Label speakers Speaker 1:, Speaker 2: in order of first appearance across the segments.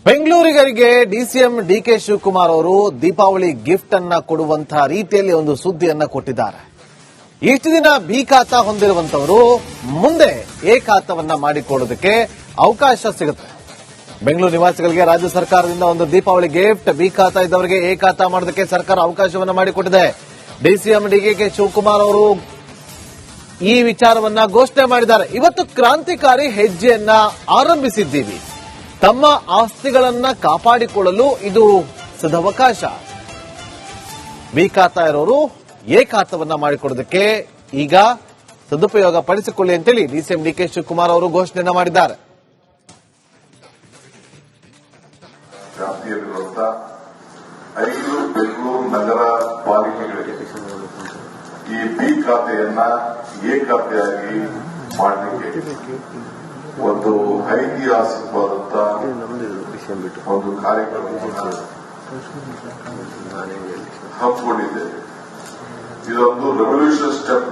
Speaker 1: ಬೆಂಗಳೂರಿಗರಿಗೆ DCM DK Shivakumar ಅವರು Deepavali gift ಅನ್ನ ಕೊಡುವಂತಹ ರೀತಿಯಲ್ಲಿ ಒಂದು ಸುದ್ದಿಯನ್ನ ಕೊಟ್ಟಿದ್ದಾರೆ. ಇಷ್ಟು ದಿನ ಬಿ ಖಾತಾ ಹೊಂದಿರುವಂತವರು ಮುಂದೆ ಎ ಖಾತಾವನ್ನ ಮಾಡಿಕೊಳ್ಳೋದಕ್ಕೆ ಅವಕಾಶ ಸಿಗುತ್ತೆ. ಬೆಂಗಳೂರು ನಿವಾಸಿಗಳಿಗೆ ರಾಜ್ಯ ಸರ್ಕಾರದಿಂದ ಒಂದು ದೀಪಾವಳಿ ಗಿಫ್ಟ್, ಬಿ ಖಾತಾ ಇದ್ದವರಿಗೆ ಎ ಖಾತಾ ಮಾಡೋದಕ್ಕೆ ಸರ್ಕಾರ ಅವಕಾಶವನ್ನ ಮಾಡಿಕೊಟ್ಟಿದೆ. ಡಿಸಿಎಂ ಡಿಕೆ ಶಿವಕುಮಾರ್ ಅವರು ಈ ವಿಚಾರವನ್ನ ಘೋಷಣೆ ಮಾಡಿದ್ದಾರೆ. ಇವತ್ತು ಕ್ರಾಂತಿಕಾರಿ ಹೆಜ್ಜೆಯನ್ನ ಆರಂಭಿಸಿದ್ದೀವಿ. ತಮ್ಮ ಆಸ್ತಿಗಳನ್ನ ಕಾಪಾಡಿಕೊಳ್ಳಲು ಇದು ಸದವಕಾಶ. ಬಿ ಖಾತಾ ಇರೋರು ಎ ಖಾತಾವನ್ನ ಮಾಡಿಕೊಡೋದಕ್ಕೆ ಈಗ ಸದುಪಯೋಗ ಪಡಿಸಿಕೊಳ್ಳಿ ಅಂತೇಳಿ ಡಿಸಿಎಂ ಡಿಕೆ ಶಿವಕುಮಾರ್ ಅವರು ಘೋಷಣೆಯನ್ನ ಮಾಡಿದ್ದಾರೆ.
Speaker 2: ಜಾತಿಯ ವಿರುದ್ಧ 5 ಬೆಂಗಳೂರು ನಗರ ಪಾಲಿಕೆಗಳಿಗೆ ಈ ಬಿ ಖಾತೆಯನ್ನ ಎ ಖಾತೆಯಾಗಿ ಮಾಡಲಿಕ್ಕೆ ಒಂದು ಐತಿಹಾಸಿಕವಾದಂತ ಒಂದು ಕಾರ್ಯಕ್ರಮವನ್ನು ಹಮ್ಮಿಕೊಂಡಿದ್ದೇವೆ. ಇದೊಂದು ರೆವಲ್ಯೂಷನ್ ಸ್ಟೆಪ್,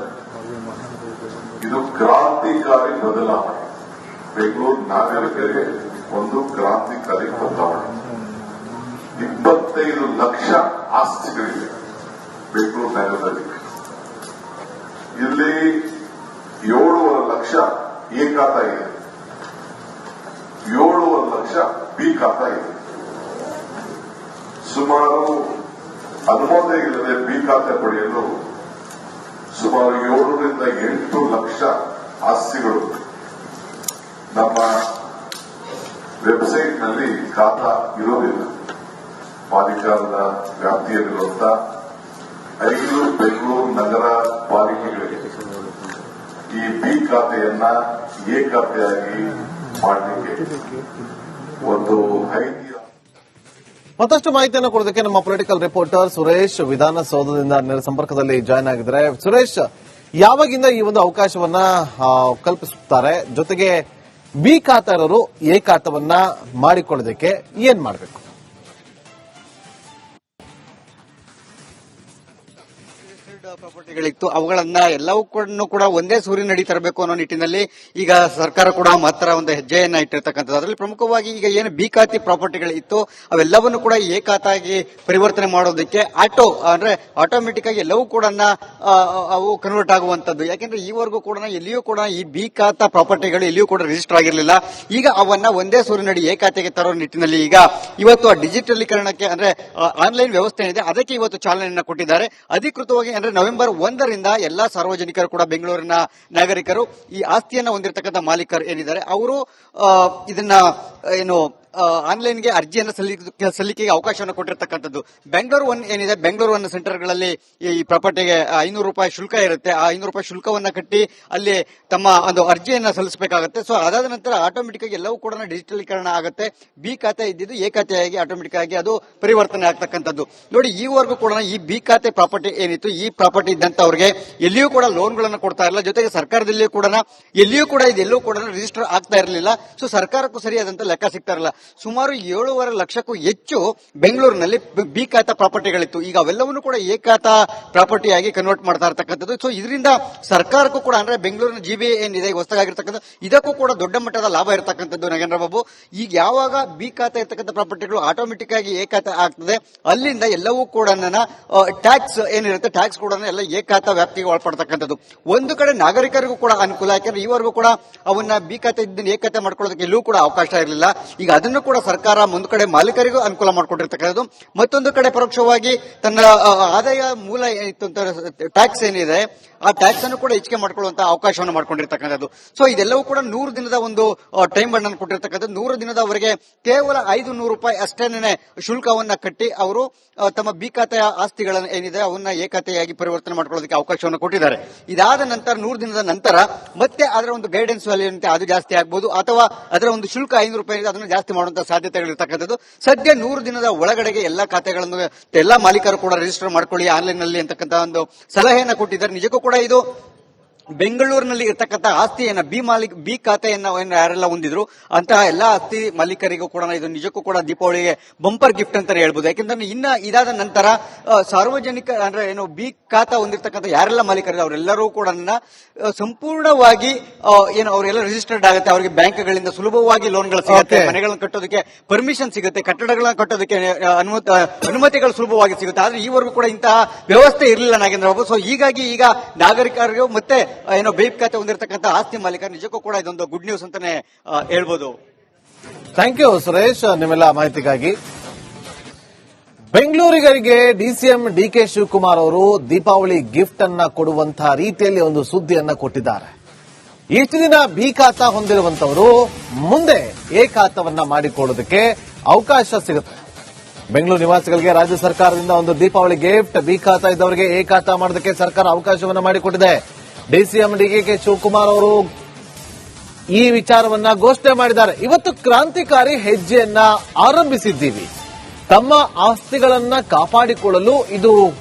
Speaker 2: ಇದು ಕ್ರಾಂತಿಕಾರಿ ಬದಲಾವಣೆ. ಬೆಂಗಳೂರು ನಾಗರಿಕರಿಗೆ ಒಂದು ಕ್ರಾಂತಿಕಾರಿ ಬದಲಾವಣೆ. 25 ಲಕ್ಷ ಆಸ್ತಿಗಳಿವೆ ಬೆಂಗಳೂರು ನಗರದಲ್ಲಿ. ಇಲ್ಲಿ 7.5 ಲಕ್ಷ ಎ ಖಾತಾ ಇದೆ, 7.5 ಲಕ್ಷ ಬಿ ಖಾತಾ ಇದೆ. ಸುಮಾರು ಅನುಮೋದನೆ ಇಲ್ಲದೆ ಬಿ ಖಾತೆ ಪಡೆಯಲು ಸುಮಾರು 7 ರಿಂದ 8 ಲಕ್ಷ ಆಸ್ತಿಗಳು ನಮ್ಮ ವೆಬ್ಸೈಟ್ನಲ್ಲಿ ಖಾತಾ ಇರೋದಿಲ್ಲ. ಪಾಲಿಕಾದ ವ್ಯಾಪ್ತಿಯಲ್ಲಿರುವಂತ 5 ಬೆಂಗಳೂರು ನಗರ ಪಾಲಿಕೆಗಳಿಗೆ ಈ ಬಿ ಖಾತೆಯನ್ನ ಎ ಖಾತೆಯಾಗಿ ಮಾಡಲಿಕ್ಕೆ ಒಂದು
Speaker 1: ಮತ್ತಷ್ಟು ಮಾಹಿತಿಯನ್ನು ಕೊಡೋದಕ್ಕೆ ನಮ್ಮ ಪೊಲಿಟಿಕಲ್ ರಿಪೋರ್ಟರ್ ಸುರೇಶ್ ವಿಧಾನಸೌಧದಿಂದ ನೇರ ಸಂಪರ್ಕದಲ್ಲಿ ಜಾಯ್ನ್ ಆಗಿದ್ದಾರೆ. ಸುರೇಶ್, ಯಾವಾಗಿಂದ ಈ ಒಂದು ಅವಕಾಶವನ್ನ ಕಲ್ಪಿಸುತ್ತಾರೆ? ಜೊತೆಗೆ ಬಿ ಖಾತಾ ಇರೋರು ಎ ಖಾತಾವನ್ನ ಮಾಡಿಕೊಳ್ಳೋದಕ್ಕೆ ಏನ್ ಮಾಡಬೇಕು?
Speaker 3: ಪ್ರಾಪರ್ಟಿಗಳಿತ್ತು, ಅವುಗಳನ್ನ ಎಲ್ಲವೂ ಕೂಡ ಒಂದೇ ಸೂರಿನಡಿ ತರಬೇಕು ಅನ್ನೋ ನಿಟ್ಟಿನಲ್ಲಿ ಈಗ ಸರ್ಕಾರ ಕೂಡ ಮಹತ್ತರ ಒಂದು ಹೆಜ್ಜೆಯನ್ನ ಇಟ್ಟಿರ್ತಕ್ಕಂಥದ್ದು. ಅದರಲ್ಲಿ ಪ್ರಮುಖವಾಗಿ ಈಗ ಏನು ಬಿ ಖಾತೆ ಪ್ರಾಪರ್ಟಿಗಳಿತ್ತು ಅವೆಲ್ಲವನ್ನು ಕೂಡ ಎ ಖಾತಾಗಿ ಪರಿವರ್ತನೆ ಮಾಡೋದಕ್ಕೆ ಆಟೋಮೆಟಿಕ್ ಆಗಿ ಎಲ್ಲವೂ ಕೂಡ ಅವು ಕನ್ವರ್ಟ್ ಆಗುವಂತದ್ದು. ಯಾಕೆಂದ್ರೆ ಈವರೆಗೂ ಕೂಡ ಎಲ್ಲಿಯೂ ಕೂಡ ಈ ಬಿ ಖಾತಾ ಪ್ರಾಪರ್ಟಿಗಳು ಎಲ್ಲಿಯೂ ಕೂಡ ರಿಜಿಸ್ಟರ್ ಆಗಿರಲಿಲ್ಲ. ಈಗ ಅವನ್ನ ಒಂದೇ ಸೂರಿನಡಿ ಎ ಖಾತೆಗೆ ತರೋ ನಿಟ್ಟಿನಲ್ಲಿ ಈಗ ಇವತ್ತು ಡಿಜಿಟಲೀಕರಣಕ್ಕೆ ಅಂದ್ರೆ ಆನ್ಲೈನ್ ವ್ಯವಸ್ಥೆ ಏನಿದೆ ಅದಕ್ಕೆ ಇವತ್ತು ಚಾಲನೆಯನ್ನ ಕೊಟ್ಟಿದ್ದಾರೆ. ಅಧಿಕೃತವಾಗಿ ಅಂದ್ರೆ ನವೆಂಬರ್ 1ರಿಂದ ಎಲ್ಲಾ ಸಾರ್ವಜನಿಕರು ಕೂಡ ಬೆಂಗಳೂರಿನ ನಾಗರಿಕರು ಈ ಆಸ್ತಿಯನ್ನ ಹೊಂದಿರತಕ್ಕಂಥ ಮಾಲೀಕರು ಏನಿದ್ದಾರೆ ಅವರು ಇದನ್ನ ಏನು ಆನ್ಲೈನ್ಗೆ ಅರ್ಜಿಯನ್ನು ಸಲ್ಲಿಕೆಗೆ ಅವಕಾಶವನ್ನು ಕೊಟ್ಟಿರ್ತಕ್ಕಂಥದ್ದು. ಬೆಂಗಳೂರು ಒನ್ ಏನಿದೆ, ಬೆಂಗಳೂರು ಒನ್ ಸೆಂಟರ್ಗಳಲ್ಲಿ ಈ ಪ್ರಾಪರ್ಟಿಗೆ 500 ರೂಪಾಯಿ ಶುಲ್ಕ ಇರುತ್ತೆ. ಆ 500 ರೂಪಾಯಿ ಶುಲ್ಕವನ್ನ ಕಟ್ಟಿ ಅಲ್ಲಿ ತಮ್ಮ ಒಂದು ಅರ್ಜಿಯನ್ನ ಸಲ್ಲಿಸಬೇಕಾಗುತ್ತೆ. ಸೊ ಅದಾದ ನಂತರ ಆಟೋಮೆಟಿಕ್ ಆಗಿ ಎಲ್ಲವೂ ಕೂಡ ಡಿಜಿಟಲೀಕರಣ ಆಗುತ್ತೆ. ಬಿ ಖಾತೆ ಇದ್ದಿದ್ದು ಎ ಖಾತೆಯಾಗಿ ಆಟೋಮೆಟಿಕ್ ಆಗಿ ಅದು ಪರಿವರ್ತನೆ ಆಗ್ತಕ್ಕಂಥದ್ದು. ನೋಡಿ, ಈವರೆಗೂ ಕೂಡ ಈ ಬಿ ಖಾತೆ ಪ್ರಾಪರ್ಟಿ ಏನಿತ್ತು, ಈ ಪ್ರಾಪರ್ಟಿ ಇದ್ದಂತವರಿಗೆ ಎಲ್ಲಿಯೂ ಕೂಡ ಲೋನ್ಗಳನ್ನು ಕೊಡ್ತಾ ಇರಲಿಲ್ಲ. ಜೊತೆಗೆ ಸರ್ಕಾರದಲ್ಲಿಯೂ ಕೂಡ ಎಲ್ಲಿಯೂ ಕೂಡ ಇದೆಲ್ಲೂ ಕೂಡ ರಿಜಿಸ್ಟರ್ ಆಗ್ತಾ ಇರಲಿಲ್ಲ. ಸೊ ಸರ್ಕಾರಕ್ಕೂ ಸರಿಯಾದಂತ ಲೆಕ್ಕ ಸಿಗ್ತಾ ಇರಲಿಲ್ಲ. ಸುಮಾರು 7.5 ಲಕ್ಷಕ್ಕೂ ಹೆಚ್ಚು ಬೆಂಗಳೂರಿನಲ್ಲಿ ಬಿ ಖಾತಾ ಪ್ರಾಪರ್ಟಿಗಳಿತ್ತು. ಈಗ ಅವೆಲ್ಲವನ್ನೂ ಕೂಡ ಎ ಖಾತಾ ಪ್ರಾಪರ್ಟಿಯಾಗಿ ಕನ್ವರ್ಟ್ ಮಾಡ್ತಾ ಇರತಕ್ಕಂಥದ್ದು. ಸೊ ಇದರಿಂದ ಸರ್ಕಾರಕ್ಕೂ ಕೂಡ ಅಂದ್ರೆ ಬೆಂಗಳೂರಿನ ಜಿಬಿಎ ಏನಿದೆ ಹೊಸದಾಗಿರ್ತಕ್ಕಂಥ ಇದಕ್ಕೂ ಕೂಡ ದೊಡ್ಡ ಮಟ್ಟದ ಲಾಭ ಇರತಕ್ಕಂಥದ್ದು. ನಾಗೇಂದ್ರ ಬಾಬು, ಈಗ ಯಾವಾಗ ಬಿ ಖಾತಾ ಇರ್ತಕ್ಕಂಥ ಪ್ರಾಪರ್ಟಿಗಳು ಆಟೋಮೆಟಿಕ್ ಆಗಿ ಎ ಖಾತಾ ಆಗ್ತದೆ, ಅಲ್ಲಿಂದ ಎಲ್ಲವೂ ಕೂಡ ಟ್ಯಾಕ್ಸ್ ಏನಿರುತ್ತೆ ಟ್ಯಾಕ್ಸ್ ಕೂಡ ಎಲ್ಲ ಎ ಖಾತಾ ವ್ಯಾಪ್ತಿಗೆ ಒಳಪಡ್ತಕ್ಕಂಥದ್ದು. ಒಂದು ಕಡೆ ನಾಗರಿಕರಿಗೂ ಕೂಡ ಅನುಕೂಲ, ಯಾಕಂದ್ರೆ ಈವರೆಗೂ ಕೂಡ ಅವನ್ನ ಬಿ ಖಾತೆ ಇದ್ದನ್ನು ಎ ಖಾತೆ ಮಾಡ್ಕೊಳ್ಳೋದಕ್ಕೆ ಎಲ್ಲೂ ಕೂಡ ಅವಕಾಶ ಇರಲಿಲ್ಲ. ಈಗ ಅದನ್ನು ಕೂಡ ಸರ್ಕಾರ ಒಂದು ಕಡೆ ಮಾಲೀಕರಿಗೂ ಅನುಕೂಲ ಮಾಡಿಕೊಟ್ಟಿರ್ತಕ್ಕಂಥದ್ದು, ಮತ್ತೊಂದು ಕಡೆ ಪರೋಕ್ಷವಾಗಿ ತನ್ನ ಆದಾಯ ಮೂಲ ಟ್ಯಾಕ್ಸ್ ಏನಿದೆ ಆ ಟ್ಯಾಕ್ಸ್ ಅನ್ನು ಕೂಡ ಹೆಚ್ಚಿಗೆ ಮಾಡಿಕೊಳ್ಳುವಂತಹ ಅವಕಾಶವನ್ನು ಮಾಡಿಕೊಂಡಿರ್ತಕ್ಕಂಥದ್ದು. ಸೊ ಇದೆಲ್ಲವೂ ಕೂಡ 100 ದಿನದ ಒಂದು ಟೈಮ್ ಬಂಡ್ ಅನ್ನು ಕೊಟ್ಟಿರ್ತಕ್ಕಂಥದ್ದು. 100 ದಿನದವರೆಗೆ ಕೇವಲ 500 ರೂಪಾಯಿ ಅಷ್ಟೇನೆ ಶುಲ್ಕವನ್ನ ಕಟ್ಟಿ ಅವರು ತಮ್ಮ ಬಿ ಖಾತೆಯ ಆಸ್ತಿಗಳನ್ನು ಏನಿದೆ ಅವನ್ನ ಎ ಖಾತೆಯಾಗಿ ಪರಿವರ್ತನೆ ಮಾಡಿಕೊಳ್ಳೋದಕ್ಕೆ ಅವಕಾಶವನ್ನು ಕೊಟ್ಟಿದ್ದಾರೆ. ಇದಾದ ನಂತರ 100 ದಿನದ ನಂತರ ಮತ್ತೆ ಅದರ ಒಂದು ಗೈಡೆನ್ಸ್ ವ್ಯಾಲ್ಯೂ ಅಂತ ಅದು ಜಾಸ್ತಿ ಆಗ್ಬಹುದು, ಅಥವಾ ಅದರ ಒಂದು ಶುಲ್ಕ 500 ರೂಪಾಯಿ ಇದೆ ಅದನ್ನು ಜಾಸ್ತಿ ಮಾಡುವಂತಹ ಸಾಧ್ಯತೆಗಳಿರ್ತಕ್ಕಂಥದ್ದು. ಸದ್ಯ 100 ದಿನದ ಒಳಗಡೆಗೆ ಎಲ್ಲಾ ಖಾತೆಗಳನ್ನು ಎಲ್ಲಾ ಮಾಲೀಕರು ಕೂಡ ರಿಜಿಸ್ಟರ್ ಮಾಡ್ಕೊಳ್ಳಿ ಆನ್ಲೈನ್ ನಲ್ಲಿ ಅಂತಕ್ಕಂಥ ಒಂದು ಸಲಹೆಯನ್ನ ಕೊಟ್ಟಿದ್ದಾರೆ. ನಿಜಕ್ಕೂ ಕೂಡ ಇದು ಬೆಂಗಳೂರಿನಲ್ಲಿ ಇರ್ತಕ್ಕಂಥ ಆಸ್ತಿಯನ್ನ ಬಿ ಖಾತೆಯನ್ನ ಯಾರೆಲ್ಲ ಹೊಂದಿದ್ರು ಅಂತಹ ಎಲ್ಲಾ ಆಸ್ತಿ ಮಾಲೀಕರಿಗೂ ಕೂಡ ಇದು ನಿಜಕ್ಕೂ ಕೂಡ ದೀಪಾವಳಿಗೆ ಬಂಪರ್ ಗಿಫ್ಟ್ ಅಂತಾನೆ ಹೇಳ್ಬೋದು. ಯಾಕಂದ್ರೆ ಇನ್ನ ಇದಾದ ನಂತರ ಸಾರ್ವಜನಿಕ ಅಂದ್ರೆ ಏನು ಬಿ ಖಾತಾ ಹೊಂದಿರತಕ್ಕಂಥ ಯಾರೆಲ್ಲ ಮಾಲೀಕರಿದೆ ಅವರೆಲ್ಲರೂ ಕೂಡ ಸಂಪೂರ್ಣವಾಗಿ ಏನು ಅವರೆಲ್ಲ ರಿಜಿಸ್ಟರ್ಡ್ ಆಗುತ್ತೆ. ಅವರಿಗೆ ಬ್ಯಾಂಕ್ಗಳಿಂದ ಸುಲಭವಾಗಿ ಲೋನ್ಗಳು ಸಿಗುತ್ತೆ, ಮನೆಗಳನ್ನು ಕಟ್ಟೋದಕ್ಕೆ ಪರ್ಮಿಷನ್ ಸಿಗುತ್ತೆ, ಕಟ್ಟಡಗಳನ್ನ ಕಟ್ಟೋದಕ್ಕೆ ಅನುಮತಿಗಳು ಸುಲಭವಾಗಿ ಸಿಗುತ್ತೆ. ಆದ್ರೆ ಈವರೆಗೂ ಕೂಡ ಇಂತಹ ವ್ಯವಸ್ಥೆ ಇರಲಿಲ್ಲ ನಾಗೇಂದ್ರ ಬಾಬು. ಸೊ ಹೀಗಾಗಿ ಈಗ ನಾಗರಿಕರಿಗೂ ಮತ್ತೆ ಏನೋ ಬಿ ಖಾತೆ ಹೊಂದಿರತಕ್ಕಂಥ ಆಸ್ತಿ ಮಾಲೀಕರು ನಿಜಕ್ಕೂ ಕೂಡ ಇದೊಂದು ಗುಡ್ ನ್ಯೂಸ್ ಅಂತಾನೆ ಹೇಳ್ಬೋದು.
Speaker 1: ಥ್ಯಾಂಕ್ ಯು ಸುರೇಶ್, ನಿಮ್ಮೆಲ್ಲ ಮಾಹಿತಿಗಾಗಿ. ಬೆಂಗಳೂರಿಗರಿಗೆ ಡಿಸಿಎಂ ಡಿಕೆ ಶಿವಕುಮಾರ್ ಅವರು ದೀಪಾವಳಿ ಗಿಫ್ಟ್ ಅನ್ನ ಕೊಡುವಂತಹ ರೀತಿಯಲ್ಲಿ ಒಂದು ಸುದ್ದಿಯನ್ನ ಕೊಟ್ಟಿದ್ದಾರೆ. ಇಷ್ಟು ದಿನ ಬಿ ಖಾತಾ ಹೊಂದಿರುವಂತವರು ಮುಂದೆ ಎ ಖಾತಾವನ್ನ ಮಾಡಿಕೊಳ್ಳೋದಕ್ಕೆ ಅವಕಾಶ ಸಿಗುತ್ತೆ. ಬೆಂಗಳೂರು ನಿವಾಸಿಗಳಿಗೆ ರಾಜ್ಯ ಸರ್ಕಾರದಿಂದ ಒಂದು ದೀಪಾವಳಿ ಗಿಫ್ಟ್. ಬಿ ಖಾತಾ ಇದ್ದವರಿಗೆ ಎ ಖಾತಾ ಮಾಡೋದಕ್ಕೆ ಸರ್ಕಾರ ಅವಕಾಶವನ್ನ ಮಾಡಿಕೊಟ್ಟಿದೆ. ಡಿಸಿಎಂ ಡಿಕೆ ಶಿವಕುಮಾರ್ ಅವರು ಈ ವಿಚಾರವನ್ನ ಘೋಷಣೆ ಮಾಡಿದ್ದಾರೆ. ಇವತ್ತು ಕ್ರಾಂತಿಕಾರಿ ಹೆಜ್ಜೆಯನ್ನ ಆರಂಭಿಸಿದ್ದೀವಿ. ತಮ್ಮ ಆಸ್ತಿಗಳನ್ನ ಕಾಪಾಡಿಕೊಳ್ಳಲು ಇದು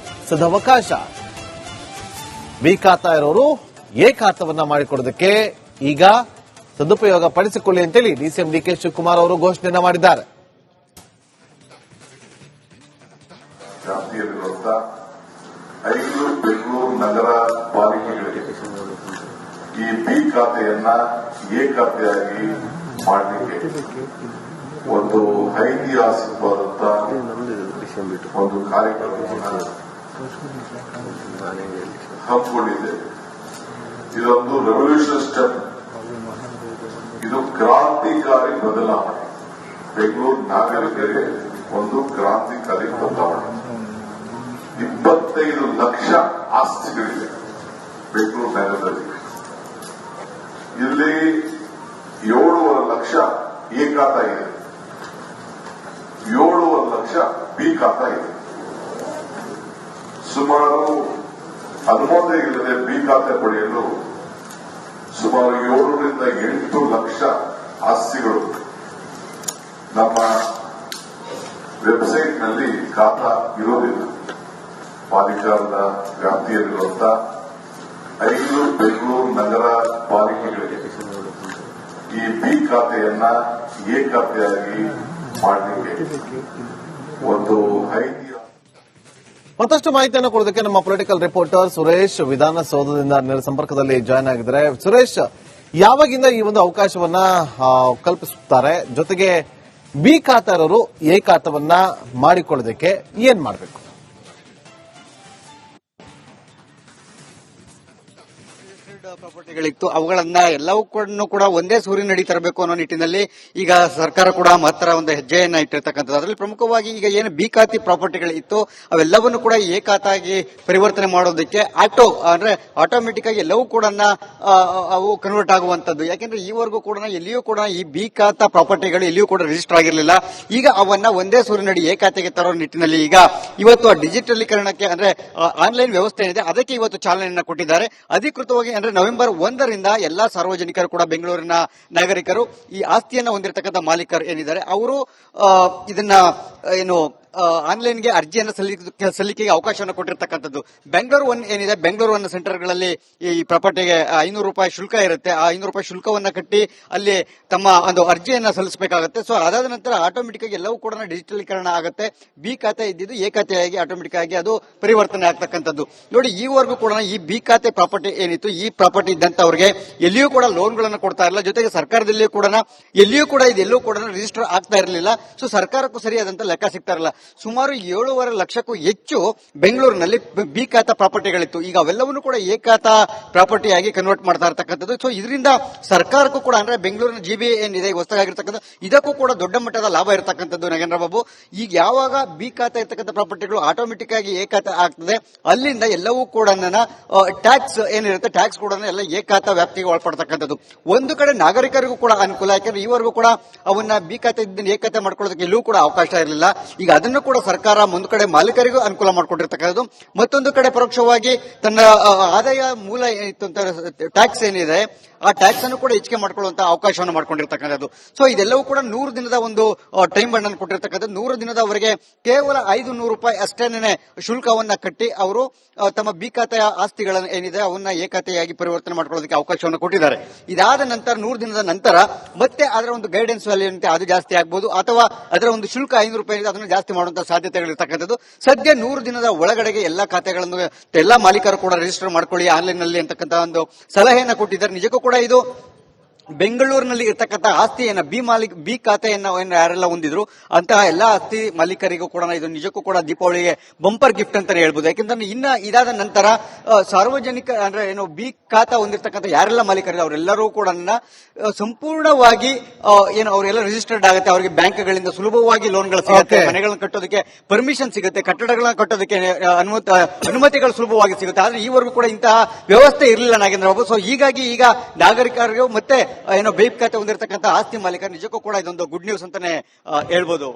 Speaker 1: ಸದವಕಾಶ. ಬಿ ಖಾತಾ ಇರೋರು ಎ ಖಾತಾವನ್ನ ಮಾಡಿಕೊಡೋದಕ್ಕೆ ಈಗ ಸದುಪಯೋಗ ಪಡಿಸಿಕೊಳ್ಳಿ ಅಂತೇಳಿ ಡಿಸಿಎಂ ಡಿಕೆ ಶಿವಕುಮಾರ್ ಅವರು ಘೋಷಣೆಯನ್ನ ಮಾಡಿದ್ದಾರೆ.
Speaker 2: ವ್ಯಾಪ್ತಿಯಲ್ಲಿರುವಂತ 5 ಬೆಂಗಳೂರು ನಗರ ಪಾಲಿಕೆಗಳಿಗೆ ಈ ಬಿ ಖಾತೆಯನ್ನ ಎ ಖಾತೆಯಾಗಿ ಮಾಡಲಿಕ್ಕೆ ಒಂದು ಐತಿಹಾಸಿಕವಾದಂತ ಒಂದು ಕಾರ್ಯಕ್ರಮವನ್ನು ಹಮ್ಮಿಕೊಂಡಿದೆ. ಇದೊಂದು ರೆವಲ್ಯೂಷನ್ ಸ್ಟೆಪ್, ಇದು ಕ್ರಾಂತಿಕಾರಿ ಬದಲಾವಣೆ. ಬೆಂಗಳೂರು ನಾಗರಿಕರಿಗೆ ಒಂದು ಕ್ರಾಂತಿಕಾರಿ ಬದಲಾವಣೆ. 25 ಲಕ್ಷ ಆಸ್ತಿಗಳಿವೆ ಬೆಂಗಳೂರು ನಗರದಲ್ಲಿ. ಇಲ್ಲಿ 7.5 ಲಕ್ಷ ಎ ಖಾತಾ ಇದೆ, 7.5 ಲಕ್ಷ ಬಿ ಖಾತಾ ಇದೆ. ಸುಮಾರು ಅನುಮೋದನೆ ಇಲ್ಲದೆ ಬಿ ಖಾತೆ ಪಡೆಯಲು ಸುಮಾರು 7 ರಿಂದ 8 ಲಕ್ಷ ಆಸ್ತಿಗಳು ನಮ್ಮ ವೆಬ್ಸೈಟ್ನಲ್ಲಿ ಖಾತಾ ಇರೋದಿಲ್ಲ. ಪಾಲಿಕಾರದ ವ್ಯಾಪ್ತಿಯಲ್ಲಿರುವಂತಹ 5 ಬೆಂಗಳೂರು ನಗರ ಪಾಲಿಕೆಗಳಿಗೆ ಈ ಬಿ ಖಾತೆಯನ್ನ ಎ ಖಾತೆಯಾಗಿ ಮಾಡಲಿಕ್ಕೆ ಒಂದು
Speaker 1: ಮತ್ತಷ್ಟು ಮಾಹಿತಿಯನ್ನು ಕೊಡೋದಕ್ಕೆ ನಮ್ಮ ಪೊಲಿಟಿಕಲ್ ರಿಪೋರ್ಟರ್ ಸುರೇಶ್ ವಿಧಾನಸೌಧದಿಂದ ನೇರ ಸಂಪರ್ಕದಲ್ಲಿ ಜಾಯ್ನ್ ಆಗಿದ್ದಾರೆ. ಸುರೇಶ್, ಯಾವಾಗಿಂದ ಈ ಒಂದು ಅವಕಾಶವನ್ನ ಕಲ್ಪಿಸುತ್ತಾರೆ? ಜೊತೆಗೆ ಬಿ ಖಾತಾ ಇರೋರು ಎ ಖಾತಾವನ್ನ ಮಾಡಿಕೊಳ್ಳೋದಕ್ಕೆ ಏನ್ ಮಾಡಬೇಕು?
Speaker 3: ಪ್ರಾಪರ್ಟಿಗಳಿತ್ತು ಅವುಗಳನ್ನ ಎಲ್ಲವೂ ಕೂಡ ಒಂದೇ ಸೂರಿನಡಿ ತರಬೇಕು ಅನ್ನೋ ನಿಟ್ಟಿನಲ್ಲಿ ಈಗ ಸರ್ಕಾರ ಕೂಡ ಮಹತ್ತರ ಒಂದು ಹೆಜ್ಜೆಯನ್ನ ಇಟ್ಟಿರ್ತಕ್ಕಂಥದ್ದು. ಅದರಲ್ಲಿ ಪ್ರಮುಖವಾಗಿ ಈಗ ಏನು ಬಿ ಖಾತೆ ಪ್ರಾಪರ್ಟಿಗಳಿತ್ತು ಅವೆಲ್ಲವನ್ನು ಕೂಡ ಎ ಖಾತಾಗಿ ಪರಿವರ್ತನೆ ಮಾಡೋದಕ್ಕೆ ಆಟೋಮೆಟಿಕ್ ಆಗಿ ಎಲ್ಲವೂ ಕೂಡ ಅವು ಕನ್ವರ್ಟ್ ಆಗುವಂತದ್ದು. ಯಾಕೆಂದ್ರೆ ಈವರೆಗೂ ಕೂಡ ಎಲ್ಲಿಯೂ ಕೂಡ ಈ ಬಿ ಖಾತಾ ಪ್ರಾಪರ್ಟಿಗಳು ಎಲ್ಲಿಯೂ ಕೂಡ ರಿಜಿಸ್ಟರ್ ಆಗಿರಲಿಲ್ಲ. ಈಗ ಅವನ್ನ ಒಂದೇ ಸೂರಿನಡಿ ಎ ಖಾತೆಗೆ ತರೋ ನಿಟ್ಟಿನಲ್ಲಿ ಈಗ ಇವತ್ತು ಡಿಜಿಟಲೀಕರಣಕ್ಕೆ ಅಂದ್ರೆ ಆನ್ಲೈನ್ ವ್ಯವಸ್ಥೆ ಏನಿದೆ ಅದಕ್ಕೆ ಇವತ್ತು ಚಾಲನೆಯನ್ನ ಕೊಟ್ಟಿದ್ದಾರೆ. ಅಧಿಕೃತವಾಗಿ ಅಂದ್ರೆ ನವೆಂಬರ್ 1 ರಿಂದ ಎಲ್ಲಾ ಸಾರ್ವಜನಿಕರು ಕೂಡ ಬೆಂಗಳೂರಿನ ನಾಗರಿಕರು ಈ ಆಸ್ತಿಯನ್ನ ಹೊಂದಿರತಕ್ಕಂಥ ಮಾಲೀಕರು ಏನಿದ್ದಾರೆ ಅವರು ಇದನ್ನ ಏನು ಆನ್ಲೈನ್ಗೆ ಅರ್ಜಿಯನ್ನು ಸಲ್ಲಿಕೆಗೆ ಅವಕಾಶವನ್ನು ಕೊಟ್ಟಿರ್ತಕ್ಕಂಥದ್ದು. ಬೆಂಗಳೂರು 1 ಏನಿದೆ, ಬೆಂಗಳೂರು 1 ಸೆಂಟರ್ಗಳಲ್ಲಿ ಈ ಪ್ರಾಪರ್ಟಿಗೆ 500 ರೂಪಾಯಿ ಶುಲ್ಕ ಇರುತ್ತೆ. ಆ 500 ರೂಪಾಯಿ ಶುಲ್ಕವನ್ನ ಕಟ್ಟಿ ಅಲ್ಲಿ ತಮ್ಮ ಒಂದು ಅರ್ಜಿಯನ್ನ ಸಲ್ಲಿಸಬೇಕಾಗುತ್ತೆ. ಸೊ ಅದಾದ ನಂತರ ಆಟೋಮೆಟಿಕ್ ಆಗಿ ಎಲ್ಲವೂ ಕೂಡ ಡಿಜಿಟಲೀಕರಣ ಆಗುತ್ತೆ. ಬಿ ಖಾತೆ ಇದ್ದಿದ್ದು ಎ ಖಾತೆಯಾಗಿ ಆಟೋಮೆಟಿಕ್ ಆಗಿ ಅದು ಪರಿವರ್ತನೆ ಆಗ್ತಕ್ಕಂಥದ್ದು. ನೋಡಿ, ಈವರೆಗೂ ಕೂಡ ಈ ಬಿ ಖಾತೆ ಪ್ರಾಪರ್ಟಿ ಏನಿತ್ತು, ಈ ಪ್ರಾಪರ್ಟಿ ಇದ್ದಂತವರಿಗೆ ಎಲ್ಲಿಯೂ ಕೂಡ ಲೋನ್ಗಳನ್ನು ಕೊಡ್ತಾ ಇರಲಿಲ್ಲ. ಜೊತೆಗೆ ಸರ್ಕಾರದಲ್ಲಿಯೂ ಕೂಡ ಎಲ್ಲಿಯೂ ಕೂಡ ಇದೆಲ್ಲೂ ಕೂಡ ರಿಜಿಸ್ಟರ್ ಆಗ್ತಾ ಇರಲಿಲ್ಲ. ಸೊ ಸರ್ಕಾರಕ್ಕೂ ಸರಿಯಾದಂತ ಲೆಕ್ಕ ಸಿಗ್ತಾ ಇರಲಿಲ್ಲ. ಸುಮಾರು 7.5 ಲಕ್ಷಕ್ಕೂ ಹೆಚ್ಚು ಬೆಂಗಳೂರಿನಲ್ಲಿ ಬಿ ಖಾತಾ ಪ್ರಾಪರ್ಟಿಗಳಿತ್ತು. ಈಗ ಅವೆಲ್ಲವನ್ನೂ ಕೂಡ ಎ ಖಾತಾ ಪ್ರಾಪರ್ಟಿಯಾಗಿ ಕನ್ವರ್ಟ್ ಮಾಡ್ತಾ ಇರತಕ್ಕಂಥದ್ದು. ಸೊ ಇದರಿಂದ ಸರ್ಕಾರಕ್ಕೂ ಕೂಡ ಅಂದ್ರೆ ಬೆಂಗಳೂರಿನ ಜಿಬಿಎ ಏನಿದೆ ಹೊಸದಾಗಿರ್ತಕ್ಕಂಥ ಇದಕ್ಕೂ ಕೂಡ ದೊಡ್ಡ ಮಟ್ಟದ ಲಾಭ ಇರತಕ್ಕಂಥದ್ದು. ನಾಗೇಂದ್ರ ಬಾಬು, ಈಗ ಯಾವಾಗ ಬಿ ಖಾತಾ ಇರ್ತಕ್ಕಂಥ ಪ್ರಾಪರ್ಟಿಗಳು ಆಟೋಮೆಟಿಕ್ ಆಗಿ ಎ ಖಾತಾ ಆಗ್ತದೆ, ಅಲ್ಲಿಂದ ಎಲ್ಲವೂ ಕೂಡ ಟ್ಯಾಕ್ಸ್ ಏನಿರುತ್ತೆ ಟ್ಯಾಕ್ಸ್ ಕೂಡ ಎಲ್ಲ ಎ ಖಾತಾ ವ್ಯಾಪ್ತಿಗೆ ಒಳಪಡ್ತಕ್ಕಂಥದ್ದು. ಒಂದು ಕಡೆ ನಾಗರಿಕರಿಗೂ ಕೂಡ ಅನುಕೂಲ. ಯಾಕಂದ್ರೆ ಈವರೆಗೂ ಕೂಡ ಅವನ್ನ ಬಿ ಖಾತೆ ಎ ಖಾತೆ ಮಾಡ್ಕೊಳ್ಳೋದಕ್ಕೆ ಎಲ್ಲೂ ಕೂಡ ಅವಕಾಶ ಇರಲಿಲ್ಲ. ಈಗ ಅದನ್ನು ಕೂಡ ಸರ್ಕಾರ ಒಂದು ಕಡೆ ಮಾಲೀಕರಿಗೂ ಅನುಕೂಲ ಮಾಡಿಕೊಟ್ಟಿರ್ತಕ್ಕಂಥದ್ದು, ಮತ್ತೊಂದು ಕಡೆ ಪರೋಕ್ಷವಾಗಿ ತನ್ನ ಆದಾಯ ಮೂಲ ಏನಿತ್ತು ಅಂತ ಟ್ಯಾಕ್ಸ್ ಏನಿದೆ ಆ ಟ್ಯಾಕ್ಸ್ ಅನ್ನು ಕೂಡ ಹೆಚ್ಚಿಗೆ ಮಾಡ್ಕೊಳ್ಳುವಂತ ಅವಕಾಶವನ್ನು ಮಾಡ್ಕೊಂಡಿರ್ತಕ್ಕಂಥದ್ದು. ಸೊ ಇದೆಲ್ಲವೂ ಕೂಡ 100 ದಿನದ ಒಂದು ಟೈಮ್ ಬಂಡ್ ಅನ್ನು ಕೊಟ್ಟಿರ್ತಕ್ಕಂಥದ್ದು. 100 ದಿನದವರೆಗೆ ಕೇವಲ 500 ರೂಪಾಯಿ ಅಷ್ಟೇನೆ ಶುಲ್ಕವನ್ನ ಕಟ್ಟಿ ಅವರು ತಮ್ಮ ಬಿ ಖಾತೆಯ ಆಸ್ತಿಗಳನ್ನು ಏನಿದೆ ಅವನ್ನ ಎ ಖಾತೆಯಾಗಿ ಪರಿವರ್ತನೆ ಮಾಡ್ಕೊಳ್ಳೋದಕ್ಕೆ ಅವಕಾಶವನ್ನು ಕೊಟ್ಟಿದ್ದಾರೆ. ಇದಾದ ನಂತರ 100 ದಿನದ ನಂತರ ಮತ್ತೆ ಅದರ ಒಂದು ಗೈಡೆನ್ಸ್ ವ್ಯಾಲ್ಯೂ ಏನಿದೆ ಅದು ಜಾಸ್ತಿ ಆಗ್ಬೋದು, ಅಥವಾ ಅದರ ಒಂದು ಶುಲ್ಕ 500 ರೂಪಾಯಿ ಇದೆ ಅದನ್ನು ಜಾಸ್ತಿ ಮಾಡುವಂತಹ ಸಾಧ್ಯತೆಗಳಿರ್ತಕ್ಕಂಥದ್ದು. ಸದ್ಯ 100 ದಿನದ ಒಳಗಡೆಗೆ ಎಲ್ಲಾ ಖಾತೆಗಳನ್ನು ಎಲ್ಲಾ ಮಾಲೀಕರು ಕೂಡ ರಿಜಿಸ್ಟರ್ ಮಾಡ್ಕೊಳ್ಳಿ ಆನ್ಲೈನ್ ನಲ್ಲಿ ಅಂತಕ್ಕಂಥ ಒಂದು ಸಲಹೆಯನ್ನ ಕೊಟ್ಟಿದ್ದಾರೆ. ನಿಜಕ್ಕೂ ಕೂಡ ಇದು ಬೆಂಗಳೂರಿನಲ್ಲಿ ಇರ್ತಕ್ಕಂಥ ಆಸ್ತಿಯನ್ನ ಬಿ ಖಾತೆಯನ್ನ ಯಾರೆಲ್ಲ ಹೊಂದಿದ್ರು ಅಂತಹ ಎಲ್ಲಾ ಆಸ್ತಿ ಮಾಲೀಕರಿಗೂ ಕೂಡ ಇದು ನಿಜಕ್ಕೂ ಕೂಡ ದೀಪಾವಳಿಗೆ ಬಂಪರ್ ಗಿಫ್ಟ್ ಅಂತಾನೆ ಹೇಳ್ಬೋದು. ಯಾಕಂದ್ರೆ ಇನ್ನ ಇದಾದ ನಂತರ ಸಾರ್ವಜನಿಕ ಅಂದ್ರೆ ಏನು ಬಿ ಖಾತಾ ಹೊಂದಿರತಕ್ಕಂಥ ಯಾರೆಲ್ಲ ಮಾಲೀಕರಿದೆ ಅವರೆಲ್ಲರೂ ಕೂಡ ಸಂಪೂರ್ಣವಾಗಿ ಏನು ಅವರೆಲ್ಲ ರಿಜಿಸ್ಟರ್ಡ್ ಆಗುತ್ತೆ. ಅವರಿಗೆ ಬ್ಯಾಂಕ್ಗಳಿಂದ ಸುಲಭವಾಗಿ ಲೋನ್ಗಳು ಸಿಗುತ್ತೆ, ಮನೆಗಳನ್ನ ಕಟ್ಟೋದಕ್ಕೆ ಪರ್ಮಿಷನ್ ಸಿಗುತ್ತೆ, ಕಟ್ಟಡಗಳನ್ನ ಕಟ್ಟೋದಕ್ಕೆ ಅನುಮತಿಗಳು ಸುಲಭವಾಗಿ ಸಿಗುತ್ತೆ. ಆದ್ರೆ ಈವರೆಗೂ ಕೂಡ ಇಂತಹ ವ್ಯವಸ್ಥೆ ಇರಲಿಲ್ಲ ನಾಗೇಂದ್ರ ಬಾಬು. ಸೊ ಹೀಗಾಗಿ ಈಗ ನಾಗರಿಕರಿಗೂ ಮತ್ತೆ ಏನೋ ಬಿ ಖಾತೆ ಹೊಂದಿರತಕ್ಕಂಥ ಆಸ್ತಿ ಮಾಲೀಕರು ನಿಜಕ್ಕೂ ಕೂಡ ಇದೊಂದು ಗುಡ್ ನ್ಯೂಸ್ ಅಂತಾನೆ ಹೇಳ್ಬೋದು.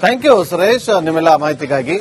Speaker 1: ಥ್ಯಾಂಕ್ ಯು ಸುರೇಶ್, ನಿಮ್ಮೆಲ್ಲ ಮಾಹಿತಿಗಾಗಿ.